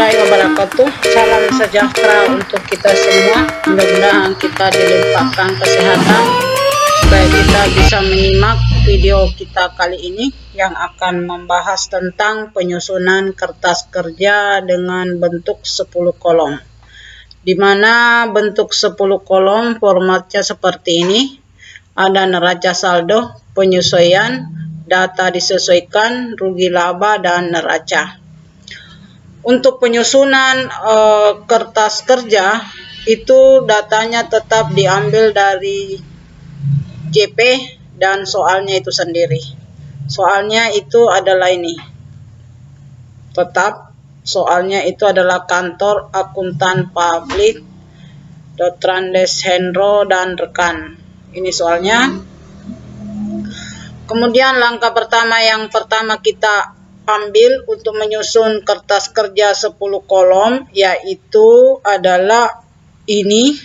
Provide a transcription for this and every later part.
warahmatullahi wabarakatuh. Salam sejahtera untuk kita semua. Mudah-mudahan kita dilimpahkan kesehatan supaya kita bisa menyimak video kita kali ini yang akan membahas tentang penyusunan kertas kerja dengan bentuk 10 kolom. Di mana bentuk 10 kolom formatnya seperti ini. Ada neraca saldo, penyesuaian, data disesuaikan, rugi laba, dan neraca. Untuk penyusunan kertas kerja itu datanya tetap diambil dari JP dan soalnya itu sendiri. Soalnya itu adalah ini. Tetap soalnya itu adalah kantor akuntan publik Dotrandes Hendro dan rekan. Ini soalnya. Kemudian langkah pertama yang pertama kita ambil untuk menyusun kertas kerja 10 kolom yaitu adalah ini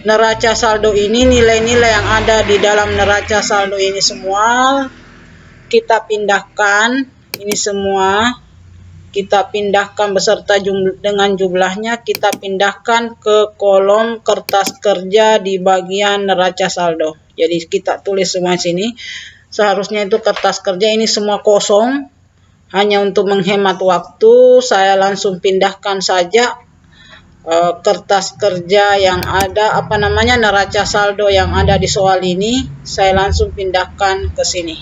neraca saldo. Ini nilai-nilai yang ada di dalam neraca saldo ini semua kita pindahkan, ini semua kita pindahkan beserta dengan jumlahnya, kita pindahkan ke kolom kertas kerja di bagian neraca saldo. Jadi kita tulis semua sini. Seharusnya itu kertas kerja ini semua kosong. Hanya untuk menghemat waktu, saya langsung pindahkan saja kertas kerja yang ada, neraca saldo yang ada di soal ini. Saya langsung pindahkan ke sini,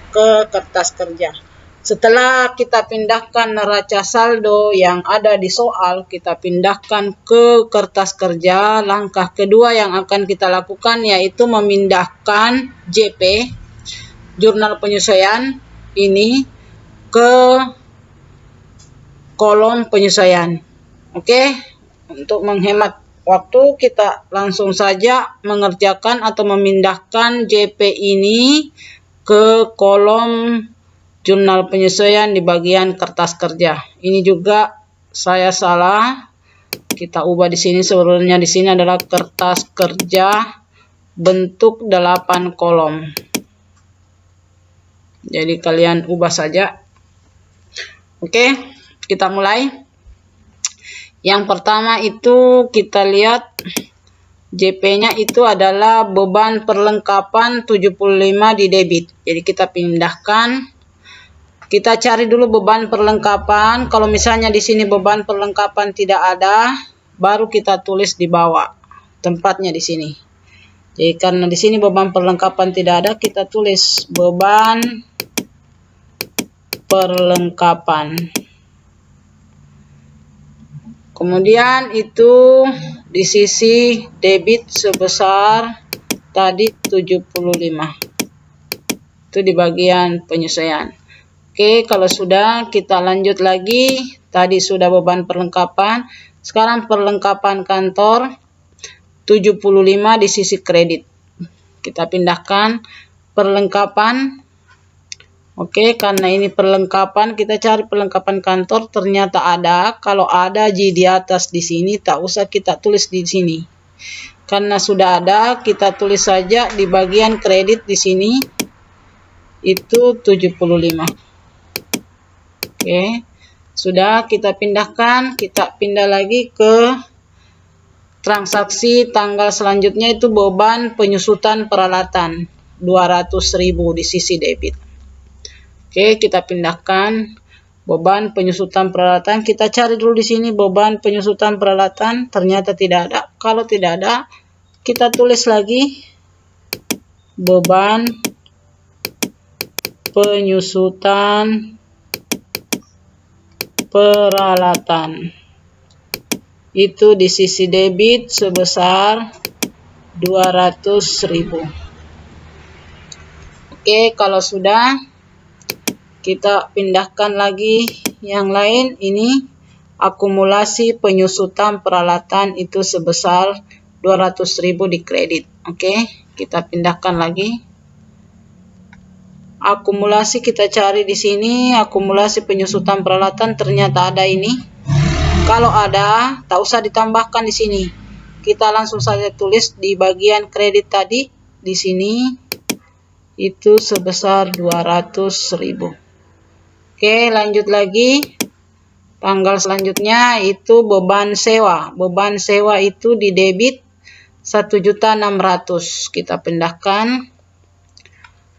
ke kertas kerja. Setelah kita pindahkan neraca saldo yang ada di soal, kita pindahkan ke kertas kerja. Langkah kedua yang akan kita lakukan yaitu memindahkan JP, jurnal penyesuaian, ini ke kolom penyesuaian. Oke, untuk menghemat waktu kita langsung saja mengerjakan atau memindahkan JP ini ke kolom jurnal penyesuaian di bagian kertas kerja. Ini juga saya salah. Kita ubah di sini, sebenarnya di sini adalah kertas kerja bentuk 8 kolom. Jadi kalian ubah saja. Oke, kita mulai. Yang pertama itu kita lihat JP-nya itu adalah beban perlengkapan 75 di debit. Jadi kita pindahkan. Kita cari dulu beban perlengkapan. Kalau misalnya di sini beban perlengkapan tidak ada, baru kita tulis di bawah. Tempatnya di sini. Jadi karena di sini beban perlengkapan tidak ada, kita tulis beban perlengkapan. Kemudian itu di sisi debit sebesar tadi 75. Itu di bagian penyesuaian. Oke, kalau sudah kita lanjut lagi. Tadi sudah beban perlengkapan. Sekarang perlengkapan kantor 75 di sisi kredit. Kita pindahkan perlengkapan. Oke, karena ini perlengkapan, kita cari perlengkapan kantor, ternyata ada. Kalau ada di atas di sini, tak usah kita tulis di sini. Karena sudah ada, kita tulis saja di bagian kredit di sini. Itu 75. Oke, sudah kita pindahkan, kita pindah lagi ke transaksi tanggal selanjutnya itu beban penyusutan peralatan 200.000 di sisi debit. Oke, kita pindahkan beban penyusutan peralatan. Kita cari dulu di sini beban penyusutan peralatan. Ternyata tidak ada. Kalau tidak ada, kita tulis lagi beban penyusutan peralatan. Itu di sisi debit sebesar 200.000. Oke, kalau sudah, kita pindahkan lagi yang lain. Ini akumulasi penyusutan peralatan itu sebesar 200.000 di kredit. Oke, kita pindahkan lagi. Akumulasi kita cari di sini, akumulasi penyusutan peralatan, ternyata ada ini. Kalau ada, tak usah ditambahkan di sini. Kita langsung saja tulis di bagian kredit tadi di sini itu sebesar 200.000. Oke, lanjut lagi. Tanggal selanjutnya itu beban sewa. Beban sewa itu di debit 1.600.000. Kita pindahkan.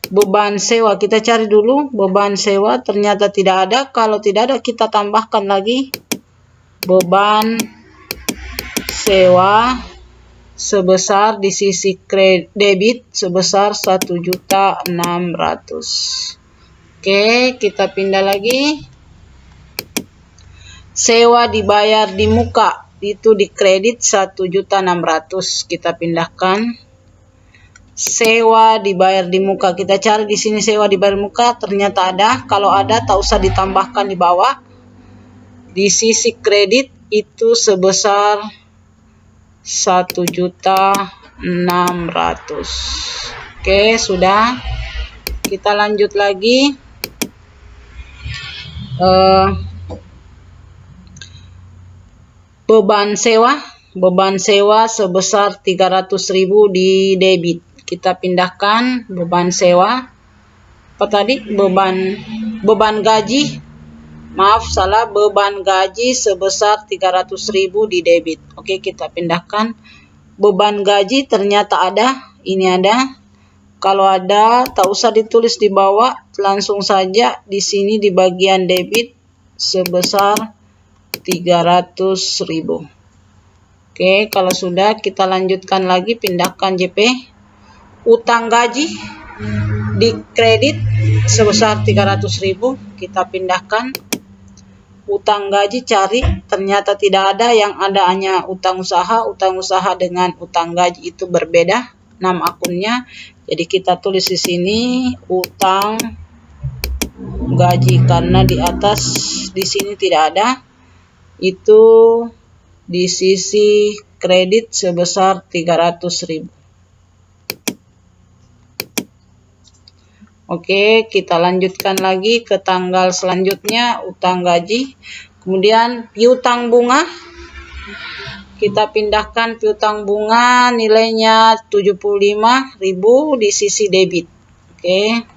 Beban sewa kita cari dulu. Beban sewa ternyata tidak ada. Kalau tidak ada kita tambahkan lagi. Beban sewa sebesar di sisi debit sebesar 1.600.000. Oke, kita pindah lagi. Sewa dibayar di muka itu di kredit 1.600.000. Kita pindahkan. Sewa dibayar di muka kita cari di sini. Sewa dibayar di muka ternyata ada. Kalau ada tak usah ditambahkan di bawah. Di sisi kredit itu sebesar 1.600.000. Oke, sudah. Kita lanjut lagi. Beban sewa sebesar 300.000 di debit. Kita pindahkan beban sewa. Apa tadi? Beban gaji. Maaf, salah. Beban gaji sebesar 300.000 di debit. Oke, kita pindahkan. Beban gaji ternyata ada. Ini ada. Kalau ada, tak usah ditulis di bawah. Langsung saja di sini di bagian debit sebesar 300.000. Oke, kalau sudah kita lanjutkan lagi. Pindahkan JP. Utang gaji di kredit sebesar 300.000. Kita pindahkan. Utang gaji cari, ternyata tidak ada, yang ada hanya utang usaha. Utang usaha dengan utang gaji itu berbeda nama akunnya. Jadi kita tulis di sini utang gaji karena di atas di sini tidak ada. Itu di sisi kredit sebesar 300.000. Oke, kita lanjutkan lagi ke tanggal selanjutnya, utang gaji. Kemudian piutang bunga. Kita pindahkan piutang bunga nilainya 75.000 di sisi debit. Oke.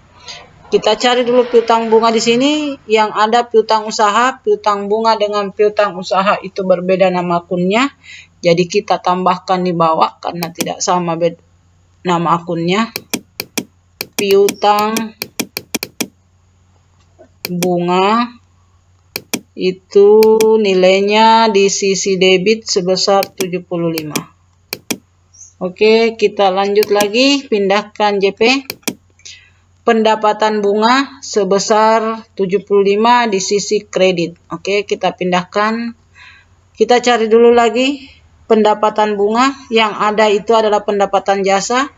Kita cari dulu piutang bunga di sini. Yang ada piutang usaha, piutang bunga dengan piutang usaha itu berbeda nama akunnya. Jadi kita tambahkan di bawah karena tidak sama nama akunnya. Piutang bunga itu nilainya di sisi debit sebesar 75. Oke, kita lanjut lagi. Pindahkan JP. Pendapatan bunga sebesar 75 di sisi kredit. Oke, kita pindahkan. Kita cari dulu lagi pendapatan bunga. Yang ada itu adalah pendapatan jasa.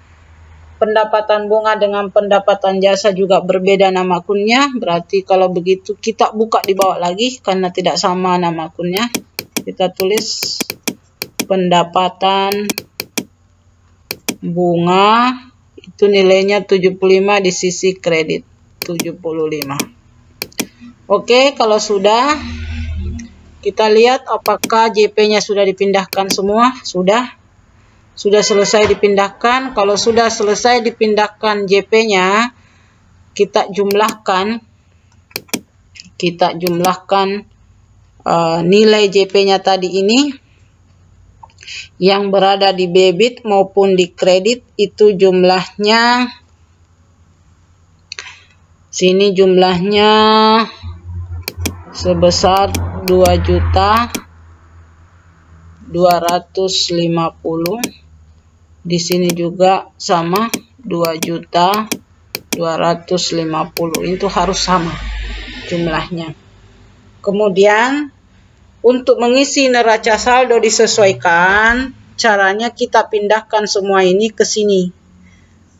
Pendapatan bunga dengan pendapatan jasa juga berbeda nama akunnya. Berarti kalau begitu kita buka di bawah lagi karena tidak sama nama akunnya. Kita tulis pendapatan bunga itu nilainya 75 di sisi kredit 75. Oke, kalau sudah kita lihat apakah JP-nya sudah dipindahkan semua. Sudah selesai dipindahkan. Kalau sudah selesai dipindahkan JP-nya, kita jumlahkan nilai JP-nya tadi ini yang berada di debit maupun di kredit itu jumlahnya. Sini jumlahnya sebesar 2.250.000. Di sini juga sama 2.250.000. Itu harus sama jumlahnya. Kemudian untuk mengisi neraca saldo disesuaikan, caranya kita pindahkan semua ini ke sini.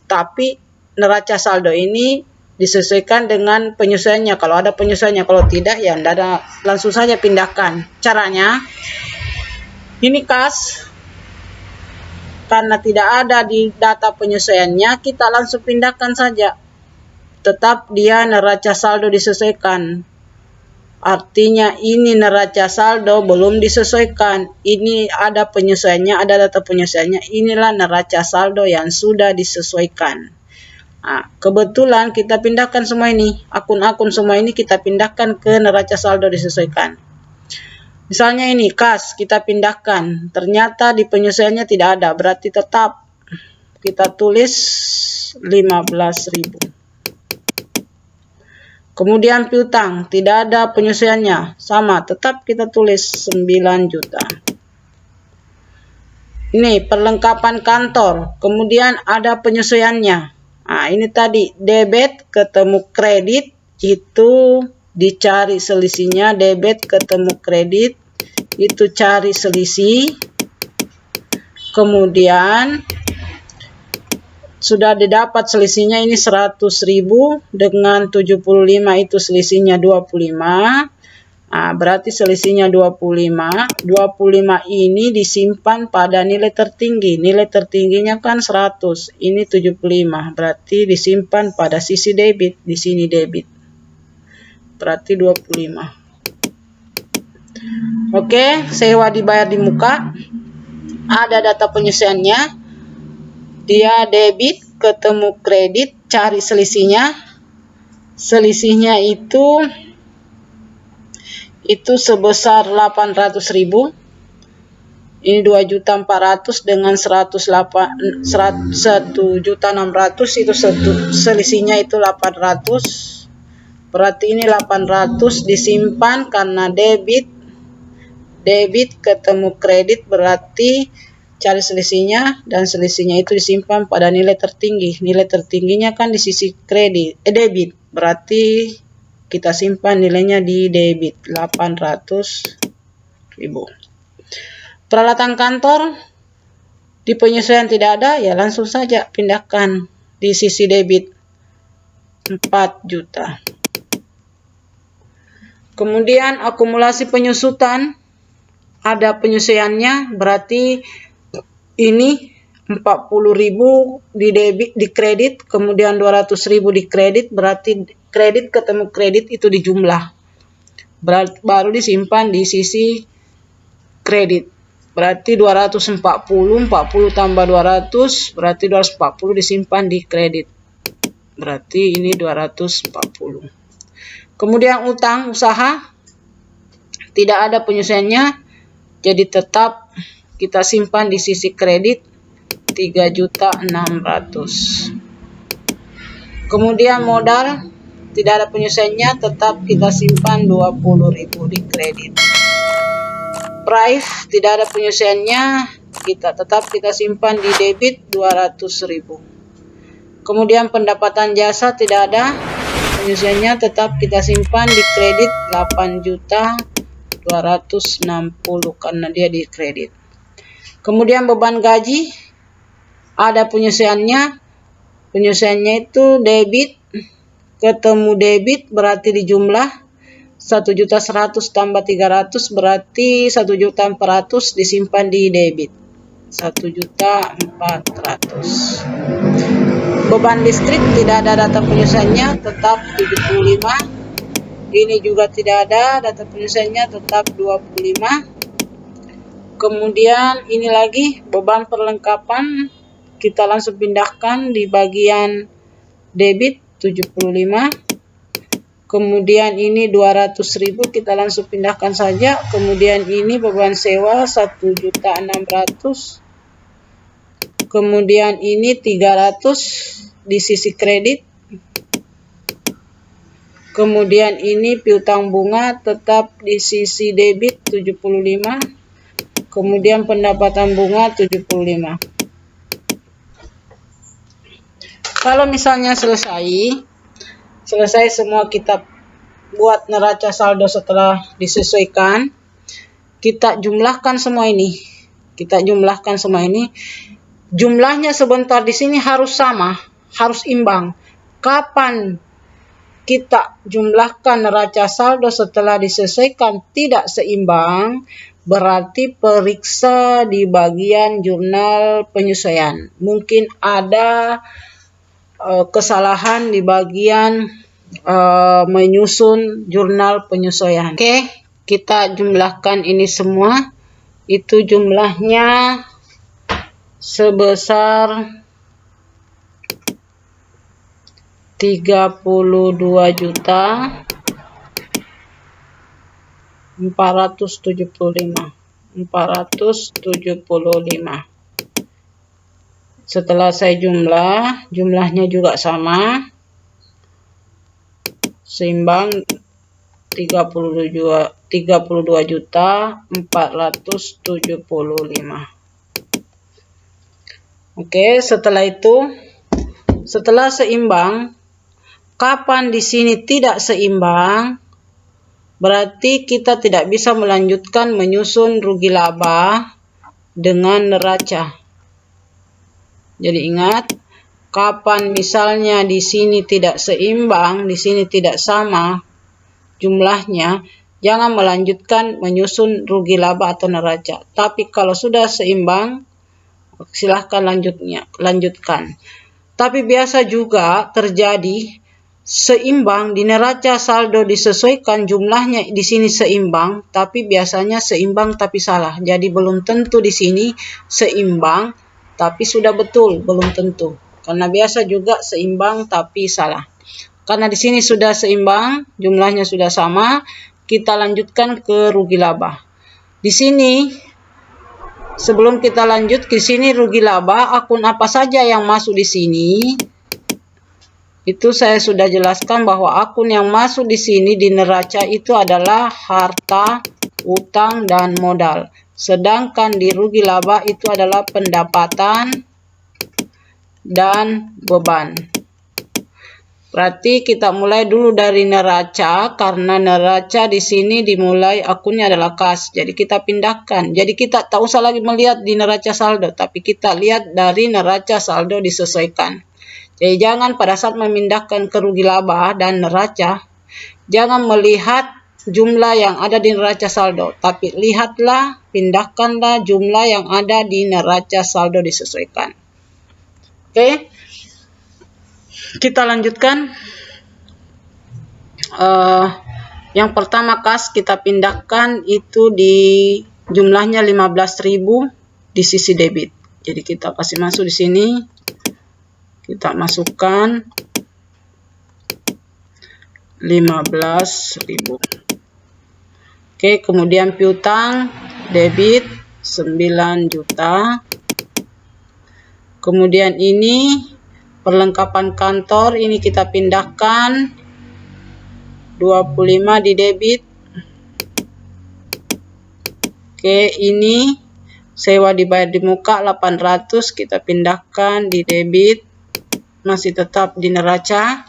Tapi neraca saldo ini disesuaikan dengan penyesuaiannya. Kalau ada penyesuaiannya, kalau tidak ya tidak ada, langsung saja pindahkan. Caranya ini kas. Karena tidak ada di data penyesuaiannya, kita langsung pindahkan saja. Tetap dia neraca saldo disesuaikan. Artinya ini neraca saldo belum disesuaikan. Ini ada penyesuaiannya, ada data penyesuaiannya. Inilah neraca saldo yang sudah disesuaikan. Nah, kebetulan kita pindahkan semua ini. Akun-akun semua ini kita pindahkan ke neraca saldo disesuaikan. Misalnya ini kas kita pindahkan, ternyata di penyesuaiannya tidak ada, berarti tetap kita tulis 15.000. Kemudian piutang tidak ada penyesuaiannya, sama, tetap kita tulis 9 juta. Ini perlengkapan kantor, kemudian ada penyesuaiannya. Nah, ini tadi debit ketemu kredit, itu dicari selisihnya. Debit ketemu kredit, itu cari selisih. Kemudian sudah didapat selisihnya, ini 100.000 dengan 75, itu selisihnya 25. Nah, berarti selisihnya 25. 25 ini disimpan pada nilai tertinggi. Nilai tertingginya kan 100, ini 75. Berarti disimpan pada sisi debit. Di sini debit. Berarti 25. Oke, sewa dibayar di muka. Ada data penyesuaiannya. Dia debit ketemu kredit, cari selisihnya. Selisihnya itu sebesar 800.000. Ini 2.400.000 dengan 101.600.000, itu selisihnya itu 800. Berarti ini 800 disimpan karena debit ketemu kredit, berarti cari selisihnya, dan selisihnya itu disimpan pada nilai tertinggi. Nilai tertingginya kan di sisi debit, berarti kita simpan nilainya di debit 800.000. Peralatan kantor di penyesuaian tidak ada, ya langsung saja pindahkan di sisi debit 4 juta. Kemudian akumulasi penyusutan ada penyesuaiannya, berarti ini 40.000 di kredit, kemudian 200.000 di kredit, berarti kredit ketemu kredit itu dijumlah, baru disimpan di sisi kredit. Berarti 240, 40 tambah 200, berarti 240 disimpan di kredit. Berarti ini 240. Kemudian utang usaha tidak ada penyesuaiannya, jadi tetap kita simpan di sisi kredit 3.600.000. Kemudian modal tidak ada penyesuaiannya, tetap kita simpan 20.000 di kredit. Price tidak ada penyesuaiannya, tetap kita simpan di debit 200.000. Kemudian pendapatan jasa tidak ada penyesuaiannya, tetap kita simpan di kredit 8.260.000 karena dia di kredit. Kemudian beban gaji ada penyesuaiannya. Penyesuaiannya itu debit ketemu debit, berarti dijumlah 1.100.000 tambah 300, berarti 1.400.000 disimpan di debit 1.400.000. Beban listrik tidak ada data penyesuaiannya, tetap 75. Ini juga tidak ada data penyesuaiannya, tetap 25. Kemudian ini lagi beban perlengkapan, kita langsung pindahkan di bagian debit 75. Kemudian ini 200.000 kita langsung pindahkan saja. Kemudian ini beban sewa 1.600.000. Kemudian ini 300 di sisi kredit. Kemudian ini piutang bunga tetap di sisi debit 75. Kemudian pendapatan bunga 75. Kalau misalnya selesai semua kita buat neraca saldo setelah disesuaikan, kita jumlahkan semua ini. Jumlahnya sebentar di sini harus sama, harus imbang. Kapan kita jumlahkan neraca saldo setelah disesuaikan tidak seimbang, berarti periksa di bagian jurnal penyesuaian. Mungkin ada kesalahan di bagian menyusun jurnal penyesuaian. Oke, kita jumlahkan ini semua. Itu jumlahnya sebesar 32 juta 475. Setelah saya jumlahnya juga sama, seimbang 32.475. Oke, setelah itu, setelah seimbang, kapan di sini tidak seimbang, berarti kita tidak bisa melanjutkan menyusun rugi laba dengan neraca. Jadi ingat, kapan misalnya di sini tidak seimbang, di sini tidak sama jumlahnya, jangan melanjutkan menyusun rugi laba atau neraca. Tapi kalau sudah seimbang, silahkan lanjutkan. Tapi biasa juga terjadi seimbang di neraca saldo disesuaikan, jumlahnya di sini seimbang, tapi biasanya seimbang tapi salah. Jadi belum tentu di sini seimbang tapi sudah betul, belum tentu. Karena biasa juga seimbang tapi salah. Karena di sini sudah seimbang, jumlahnya sudah sama, kita lanjutkan ke rugi laba. Di sini sebelum kita lanjut ke sini rugi laba, akun apa saja yang masuk di sini? Itu saya sudah jelaskan bahwa akun yang masuk di sini di neraca itu adalah harta, utang, dan modal. Sedangkan di rugi laba itu adalah pendapatan dan beban. Berarti kita mulai dulu dari neraca, karena neraca di sini dimulai akunnya adalah kas. Jadi kita pindahkan. Jadi kita tak usah lagi melihat di neraca saldo, tapi kita lihat dari neraca saldo disesuaikan. Jadi jangan pada saat memindahkan ke rugi laba dan neraca, jangan melihat jumlah yang ada di neraca saldo, tapi lihatlah, pindahkanlah jumlah yang ada di neraca saldo disesuaikan. Oke, kita lanjutkan. Yang pertama kas kita pindahkan itu di jumlahnya 15.000 di sisi debit. Jadi kita kasih masuk di sini. Kita masukkan 15.000. Oke, kemudian piutang debit 9 juta. Kemudian ini perlengkapan kantor, ini kita pindahkan 25 di debit. Oke, ini sewa dibayar di muka 800, kita pindahkan di debit. Masih tetap di neraca.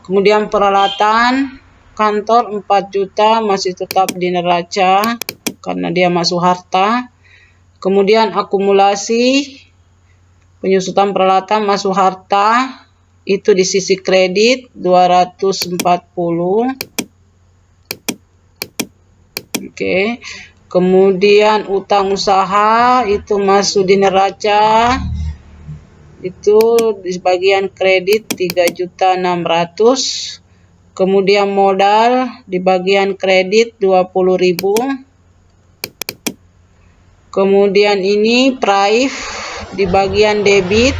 Kemudian peralatan kantor 4 juta masih tetap di neraca karena dia masuk harta. Kemudian akumulasi penyusutan peralatan masuk harta, itu di sisi kredit 240. Oke. Kemudian utang usaha itu masuk di neraca, itu di bagian kredit 3.600.000. Kemudian modal di bagian kredit 20.000. Kemudian ini price di bagian debit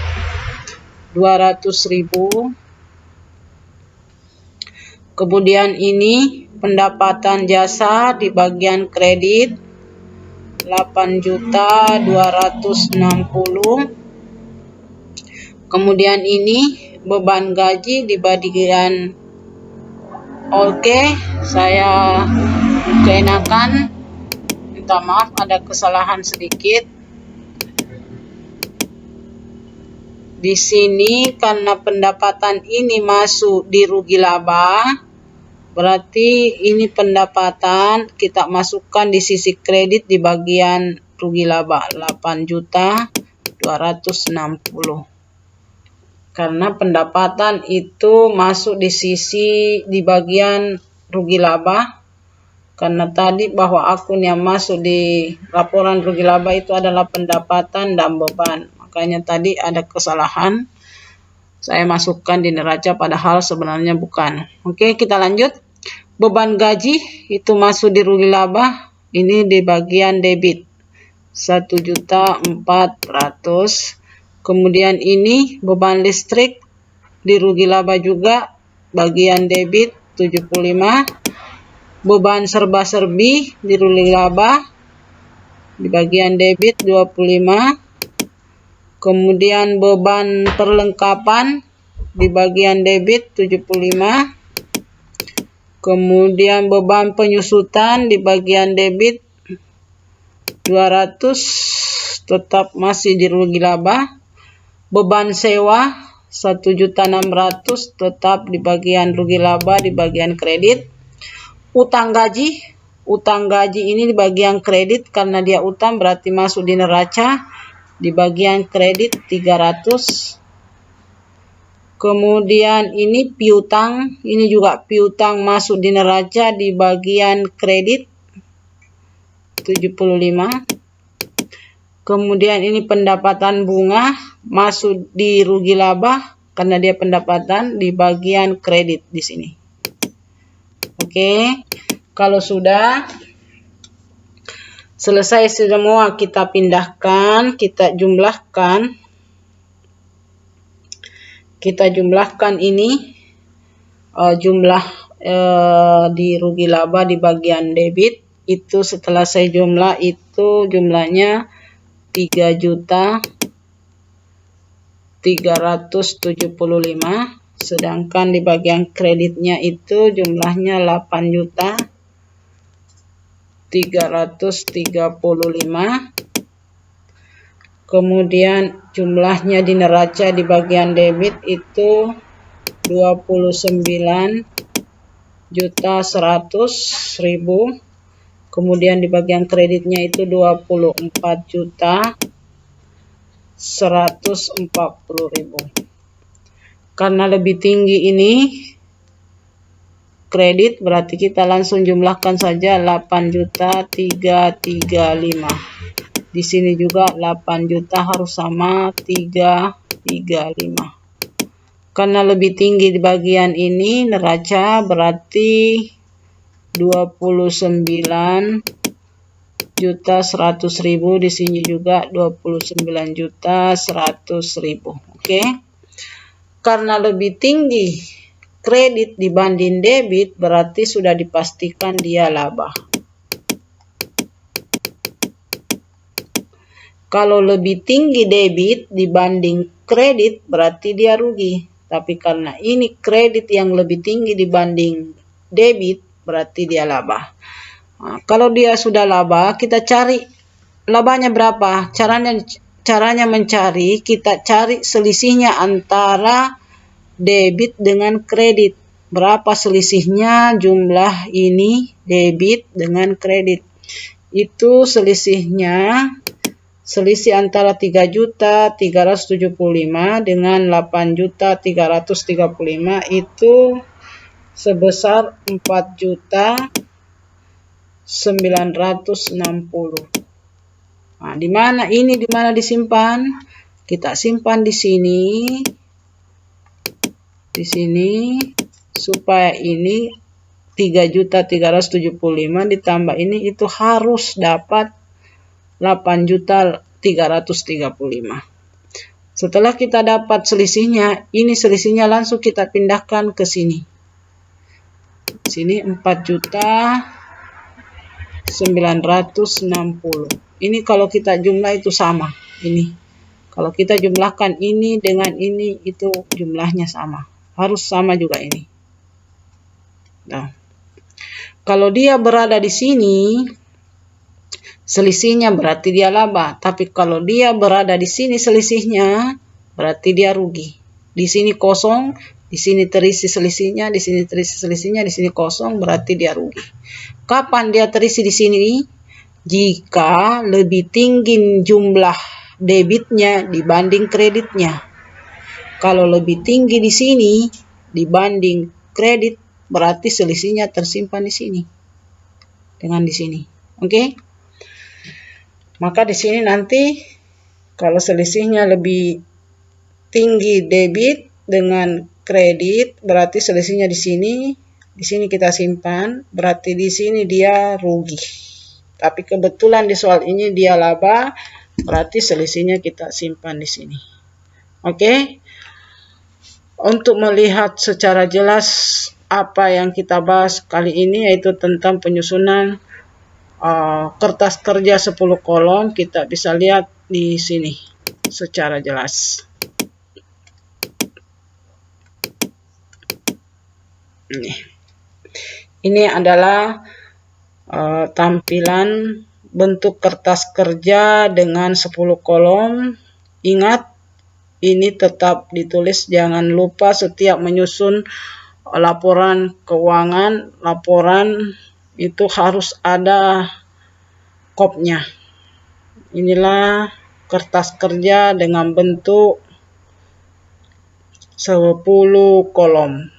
200.000. Kemudian ini pendapatan jasa di bagian kredit 8.260.000. Kemudian ini beban gaji di bagian saya keenakan, minta maaf ada kesalahan sedikit. Di sini karena pendapatan ini masuk di rugi laba, berarti ini pendapatan kita masukkan di sisi kredit di bagian rugi laba 8.260.000. Karena pendapatan itu masuk di bagian rugi laba, karena tadi bahwa akun yang masuk di laporan rugi laba itu adalah pendapatan dan beban, makanya tadi ada kesalahan, saya masukkan di neraca padahal sebenarnya bukan. Oke, kita lanjut. Beban gaji itu masuk di rugi laba, ini di bagian debit 1.400.000. Kemudian ini beban listrik di rugi laba juga bagian debit 75. beban serba-serbi di rugi laba di bagian debit 25. Kemudian beban perlengkapan di bagian debit 75. Kemudian beban penyusutan di bagian debit 200, tetap masih di rugi laba. Beban sewa 1.600.000, tetap di bagian rugi laba di bagian kredit. Utang gaji ini di bagian kredit karena dia utang berarti masuk di neraca di bagian kredit 300. Kemudian ini piutang, ini juga piutang masuk di neraca di bagian kredit 75. Kemudian ini pendapatan bunga masuk di rugi laba karena dia pendapatan di bagian kredit di sini. Oke, kalau sudah selesai semua kita pindahkan, kita jumlahkan. Kita jumlahkan ini jumlah di rugi laba di bagian debit itu setelah saya jumlah itu jumlahnya 3.375, sedangkan di bagian kreditnya itu jumlahnya 8.335. Kemudian jumlahnya di neraca di bagian debit itu 29.100.000. Kemudian di bagian kreditnya itu 24.140.000. Karena lebih tinggi ini kredit, berarti kita langsung jumlahkan saja 8.335. Di sini juga 8 juta harus sama 335. Karena lebih tinggi di bagian ini neraca berarti 29.100.000, di sini juga 29.100.000. Oke. Karena lebih tinggi kredit dibanding debit berarti sudah dipastikan dia laba. Kalau lebih tinggi debit dibanding kredit berarti dia rugi. Tapi karena ini kredit yang lebih tinggi dibanding debit berarti dia laba. Nah, kalau dia sudah laba, kita cari labanya berapa. Caranya mencari, kita cari selisihnya antara debit dengan kredit. Berapa selisihnya jumlah ini debit dengan kredit. Itu selisihnya. Selisih antara 3.375 dengan 8.335 itu sebesar 4.960. Nah, di mana disimpan? Kita simpan di sini. Di sini supaya ini 3.375 ditambah ini itu harus dapat 8.335. Setelah kita dapat selisihnya, ini selisihnya langsung kita pindahkan ke sini. Sini 4.960. Ini kalau kita jumlah itu sama. Ini. Kalau kita jumlahkan ini dengan ini itu jumlahnya sama. Harus sama juga ini. Nah. Kalau dia berada di sini selisihnya berarti dia laba, tapi kalau dia berada di sini selisihnya berarti dia rugi. Di sini kosong, di sini terisi selisihnya, di sini terisi selisihnya, di sini kosong berarti dia rugi. Kapan dia terisi di sini? Jika lebih tinggi jumlah debitnya dibanding kreditnya. Kalau lebih tinggi di sini dibanding kredit berarti selisihnya tersimpan di sini. Dengan di sini. Oke? Maka di sini nanti kalau selisihnya lebih tinggi debit dengan kredit berarti selisihnya di sini kita simpan, berarti di sini dia rugi. Tapi kebetulan di soal ini dia laba, berarti selisihnya kita simpan di sini. Oke? Untuk melihat secara jelas apa yang kita bahas kali ini, yaitu tentang penyusunan kertas kerja 10 kolom. Kita bisa lihat di sini secara jelas. Ini adalah tampilan bentuk kertas kerja dengan 10 kolom. Ingat, ini tetap ditulis, jangan lupa setiap menyusun laporan keuangan, laporan itu harus ada kopnya. Inilah kertas kerja dengan bentuk 10 kolom.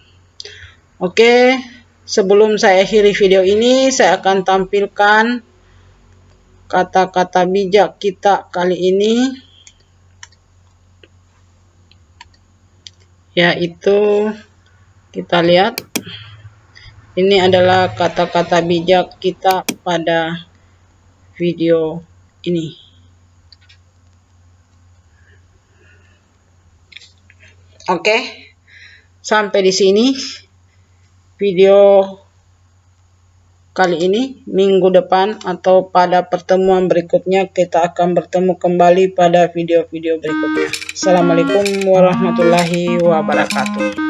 Oke, sebelum saya akhiri video ini, saya akan tampilkan kata-kata bijak kita kali ini, yaitu kita lihat ini adalah kata-kata bijak kita pada video ini. Oke, sampai di sini video kali ini. Minggu depan atau pada pertemuan berikutnya kita akan bertemu kembali pada video-video berikutnya. Assalamualaikum warahmatullahi wabarakatuh.